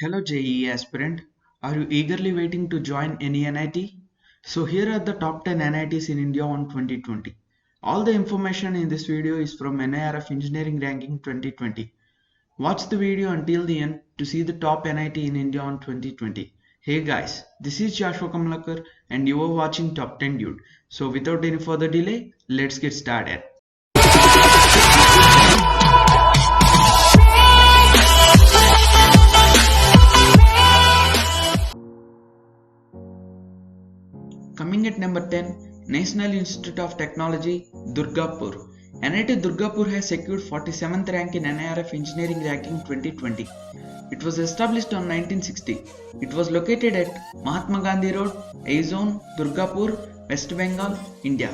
Hello JEE aspirant, are you eagerly waiting to join any NIT? So here are the top 10 NITs in India on 2020. All the information in this video is from NIRF Engineering Ranking 2020. Watch the video until the end to see the top NIT in India on 2020. Hey guys, this is Joshua Kamalakar and you are watching Top 10 Dude. So without any further delay, let's get started. Coming at number 10, National Institute of Technology, Durgapur. NIT Durgapur has secured 47th rank in NIRF Engineering Ranking 2020. It was established on 1960. It was located at Mahatma Gandhi Road, A-Zone, Durgapur, West Bengal, India.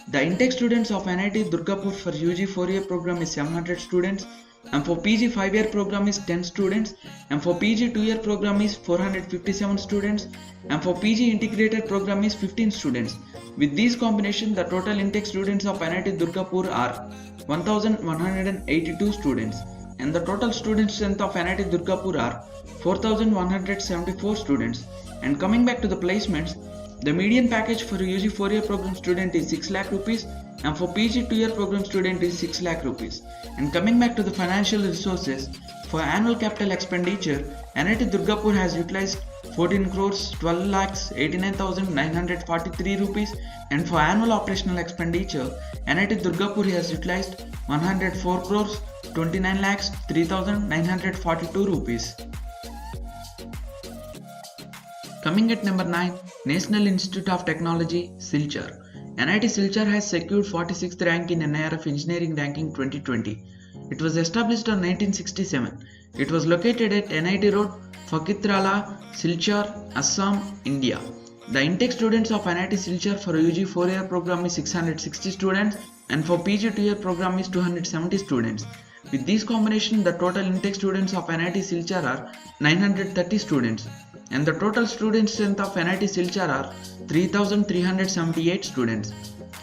The intake students of NIT Durgapur for UG 4-year program is 700 students, and for PG 5-year program is 10 students, and for PG 2-year program is 457 students, and for PG integrated program is 15 students. With these combination, the total intake students of NIT Durgapur are 1182 students, and the total student strength of NIT Durgapur are 4174 students. And coming back to the placements, the median package for UG 4-year program student is 6 lakh rupees, and for PG 2-year program student is 6 lakh rupees. And coming back to the financial resources, for annual capital expenditure, NIT Durgapur has utilized 14 crores 12 lakhs 89,943 rupees, and for annual operational expenditure, NIT Durgapur has utilized 104 crores 29 lakhs 3,942 rupees. Coming at number 9, National Institute of Technology, Silchar. NIT Silchar has secured 46th rank in NIRF Engineering Ranking 2020. It was established on 1967. It was located at NIT Road, Fakitrala, Silchar, Assam, India. The intake students of NIT Silchar for UG 4-year program is 660 students, and for PG 2-year program is 270 students. With this combination, the total intake students of NIT Silchar are 930 students, and the total student strength of NIT Silchar are 3378 students.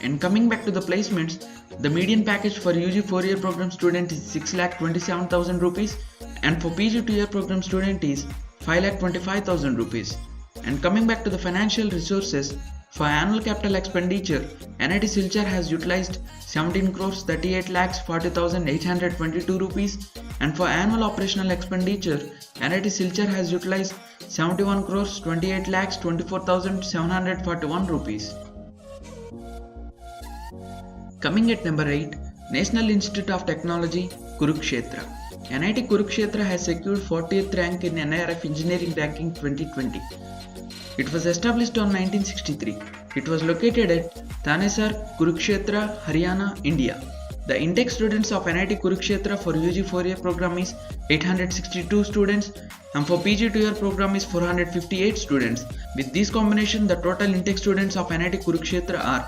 And coming back to the placements, the median package for UG 4-year program student is 6,27,000 rupees, and for PG 2-year program student is 5,25,000 rupees. And coming back to the financial resources, for annual capital expenditure, NIT Silchar has utilized 17 crores 38 lakhs 40,822 rupees, and for annual operational expenditure, NIT Silchar has utilized 71 crores 28 lakhs 24,741 rupees. Coming at number 8, National Institute of Technology, Kurukshetra. NIT Kurukshetra has secured 40th rank in NIRF Engineering Ranking 2020. It was established on 1963. It was located at Thanesar, Kurukshetra, Haryana, India. The intake students of NIT Kurukshetra for UG 4-year program is 862 students, and for PG 2-year program is 458 students. With this combination, the total intake students of NIT Kurukshetra are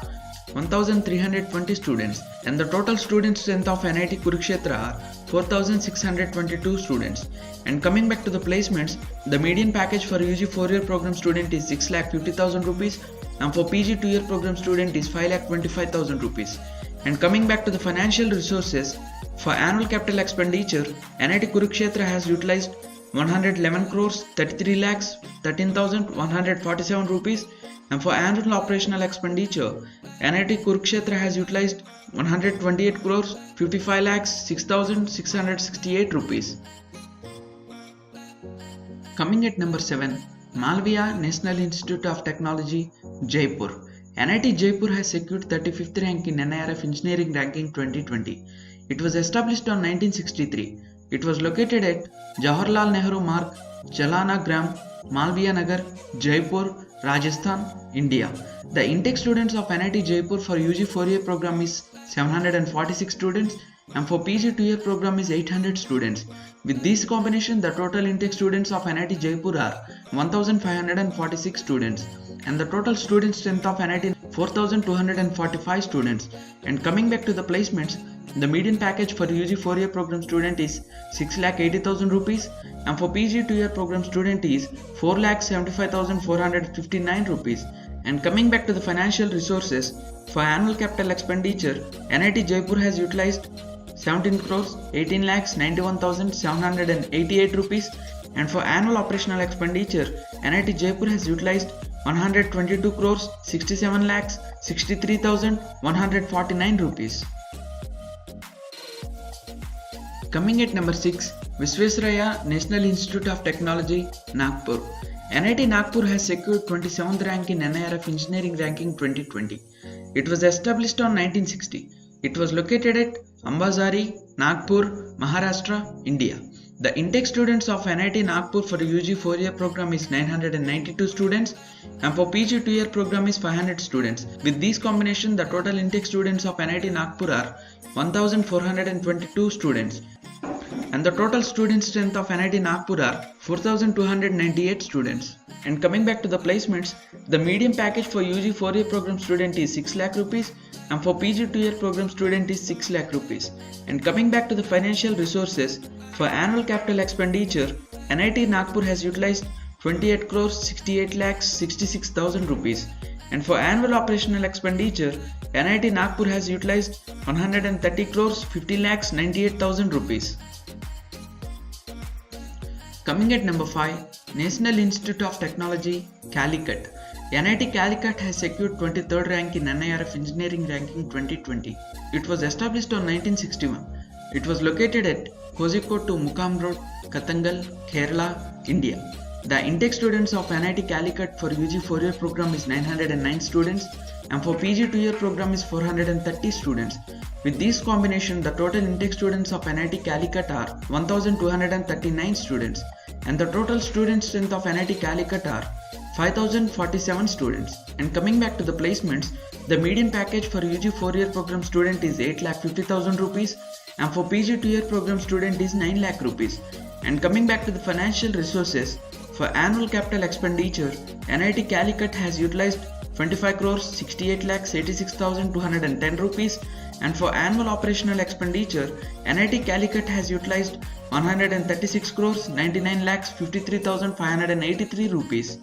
1320 students, and the total student strength of NIT Kurukshetra are 4622 students. And coming back to the placements, the median package for UG 4-year program student is 6,50,000 rupees, and for PG 2-year program student is 5,25,000 rupees. And coming back to the financial resources, for annual capital expenditure, NIT Kurukshetra has utilized 111 crores 33 lakhs 13,147 rupees, and for annual operational expenditure, NIT Kurukshetra has utilized 128 crores 55 lakhs 6,668 rupees. Coming at number 7, Malviya National Institute of Technology, Jaipur. NIT Jaipur has secured 35th rank in NIRF Engineering Ranking 2020. It was established on 1963. It was located at Jawaharlal Nehru Marg, Chalana Gram, Malviya Nagar, Jaipur, Rajasthan, India. The intake students of NIT Jaipur for UG 4-year program is 746 students, and for PG 2-year program is 800 students. With this combination, the total intake students of NIT Jaipur are 1546 students, and the total student strength of NIT 4245 students. And coming back to the placements, the median package for UG 4-year program student is 6,80,000 rupees, and for PG 2-year program student is 4,75,459 rupees. And coming back to the financial resources, for annual capital expenditure, NIT Jaipur has utilized 17 crores 18 lakhs 91,788 rupees, and for annual operational expenditure, NIT Jaipur has utilized 122 crores 67 lakhs 63,149 rupees. Coming at number 6, Visvesvaraya National Institute of Technology, Nagpur. NIT Nagpur has secured 27th rank in NIRF Engineering Ranking 2020. It was established on 1960. It was located at Ambazari, Nagpur, Maharashtra, India. The intake students of NIT Nagpur for UG 4-year program is 992 students, and for PG 2-year program is 500 students. With these combination, the total intake students of NIT Nagpur are 1422 students, and the total student strength of NIT Nagpur are 4298 students. And coming back to the placements, the median package for UG 4-year program student is 6 lakh rupees, and for PG 2-year program student is 6 lakh rupees. And coming back to the financial resources, for annual capital expenditure, NIT Nagpur has utilized 28 crores 68 lakhs 66,000 rupees, and for annual operational expenditure, NIT Nagpur has utilized 130 crores 50 lakhs 98,000 rupees. Coming at number 5, National Institute of Technology, Calicut. NIT Calicut has secured 23rd rank in NIRF Engineering Ranking 2020. It was established on 1961. It was located at Kozhikode to Mukam Road, Kathangal, Kerala, India. The intake students of NIT Calicut for UG 4-year program is 909 students, and for PG 2-year program is 430 students. With these combination, the total intake students of NIT Calicut are 1239 students, and the total student strength of NIT Calicut are 5047 students. And coming back to the placements, the median package for UG 4-year program student is 8,50,000 rupees, and for PG 2-year program student is 9 lakh rupees. And coming back to the financial resources, for annual capital expenditure, NIT Calicut has utilized 25 crores 68 lakhs 86,210 rupees, and for annual operational expenditure, NIT Calicut has utilized 136 crores 99 lakhs 53,583 rupees.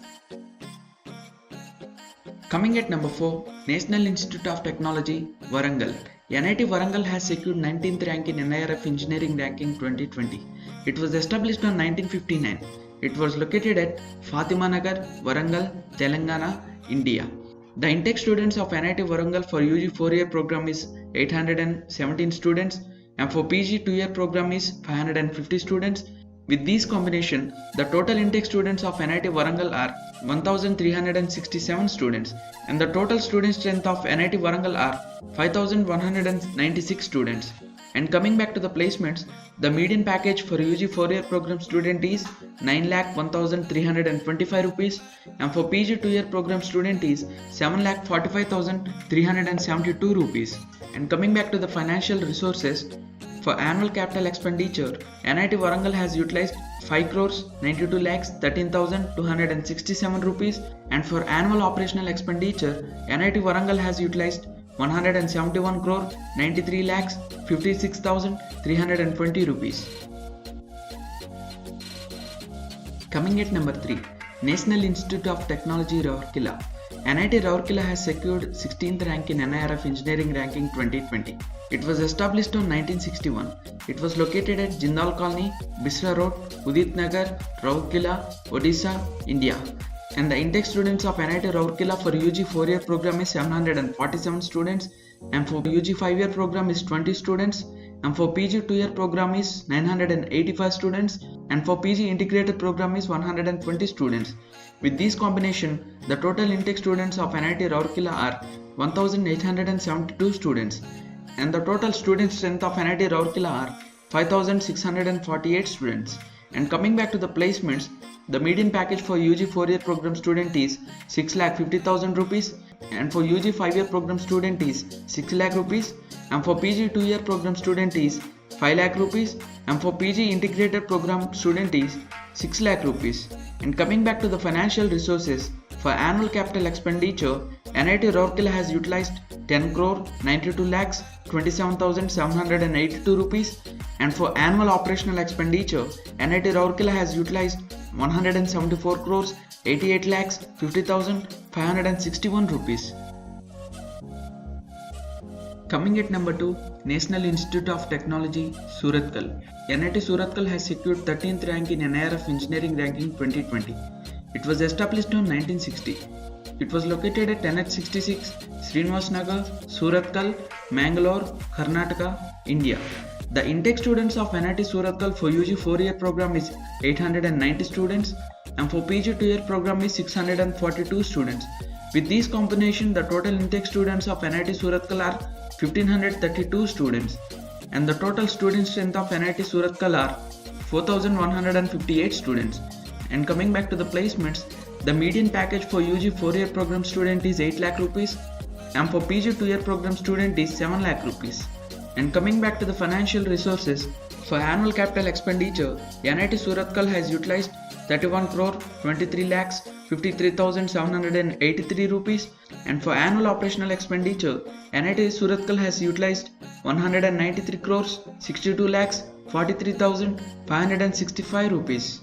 Coming at number 4, National Institute of Technology, Warangal. NIT Warangal has secured 19th rank in NIRF Engineering Ranking 2020. It was established on 1959. It was located at Fatima Nagar, Warangal, Telangana, India. The intake students of NIT Warangal for UG 4-year program is 817 students, and for PG 2-year program is 550 students. With these combination, the total intake students of NIT Warangal are 1367 students, and the total student strength of NIT Warangal are 5196 students. And coming back to the placements, the median package for UG 4-year program student is 9,01,325 rupees, and for PG 2-year program student is 7,45,372 rupees. And coming back to the financial resources, for annual capital expenditure, NIT Warangal has utilized 5 crores 92 lakhs 13,267 rupees, and for annual operational expenditure, NIT Warangal has utilized 171 crore 93 lakhs 56,320 rupees. Coming at number 3, National Institute of Technology, Rourkela. NIT Rourkela has secured 16th rank in NIRF Engineering Ranking 2020. It was established on 1961. It was located at Jindal Colony, Bisra Road, Udit Nagar, Rourkela, Odisha, India. And the intake students of NIT Rourkela for UG 4-year program is 747 students, and for UG 5-year program is 20 students, and for PG 2-year program is 985 students, and for PG integrated program is 120 students. With this combination, the total intake students of NIT Rourkela are 1872 students, and the total student strength of NIT Rourkela are 5648 students. And coming back to the placements, the median package for UG 4-year program student is 6,50,000 rupees, and for UG 5-year program student is 6 lakh rupees, and for PG 2-year program student is 5 lakh rupees, and for PG integrated program student is 6 lakh rupees. And coming back to the financial resources, for annual capital expenditure, NIT Rourkela has utilized 10 crore 92 lakhs 27,782 rupees, and for annual operational expenditure, NIT Rourkela has utilized 174 crores 88 lakhs 50,561 rupees. Coming at number 2, National Institute of Technology, Surathkal. NIT Surathkal has secured 13th rank in NIRF Engineering Ranking 2020. It was established in 1960. It was located at NH66, Srinivas Nagar, Surathkal, Mangalore, Karnataka, India. The intake students of NIT Surathkal for UG 4-year program is 890 students and for PG 2-year program is 642 students. With these combination, the total intake students of NIT Surathkal are 1532 students and the total student strength of NIT Surathkal are 4158 students. And coming back to the placements, the median package for UG 4-year program student is 8 lakh rupees and for PG 2-year program student is 7 lakh rupees. And coming back to the financial resources, for annual capital expenditure, NIT Surathkal has utilized 31 crore 23 lakhs 53,783 rupees and for annual operational expenditure, NIT Surathkal has utilized 193 crores 62 lakhs 43,565 rupees.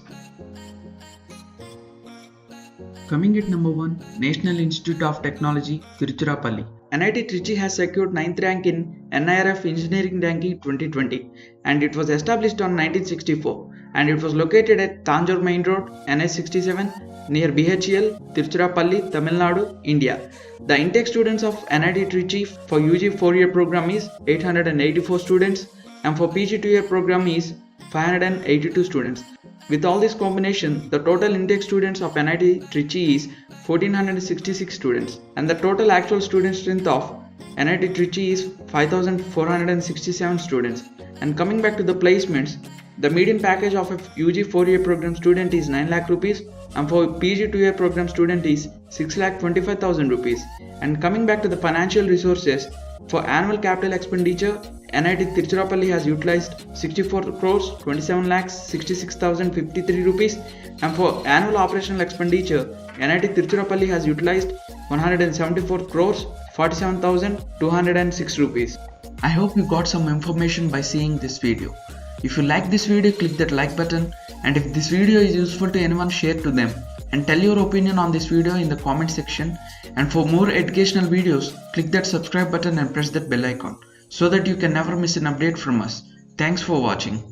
Coming at number 1, National Institute of Technology, Tiruchirappalli. NIT Trichy has secured 9th rank in NIRF Engineering Ranking 2020 and it was established on 1964 and it was located at Tanjore Main Road, NH67 near BHEL, Tiruchirappalli, Tamil Nadu, India. The intake students of NIT Trichy for UG 4-year program is 884 students and for PG 2-year program is 582 students. With all this combination, the total intake students of NIT Trichy is 1466 students and the total actual student strength of NIT Trichy is 5467 students. And coming back to the placements, the median package of a UG 4-year program student is 9 lakh rupees and for PG 2-year program student is 6 lakh 25,000 rupees. And coming back to the financial resources, for annual capital expenditure, NIT Tiruchirappalli has utilized 64 crores 27 lakhs 66,053 rupees and for annual operational expenditure, NIT Tiruchirappalli has utilized 174 crores 47,206 rupees. I hope you got some information by seeing this video. If you like this video, click that like button, and if this video is useful to anyone, share to them and tell your opinion on this video in the comment section. And for more educational videos, click that subscribe button and press that bell icon so that you can never miss an update from us. Thanks for watching.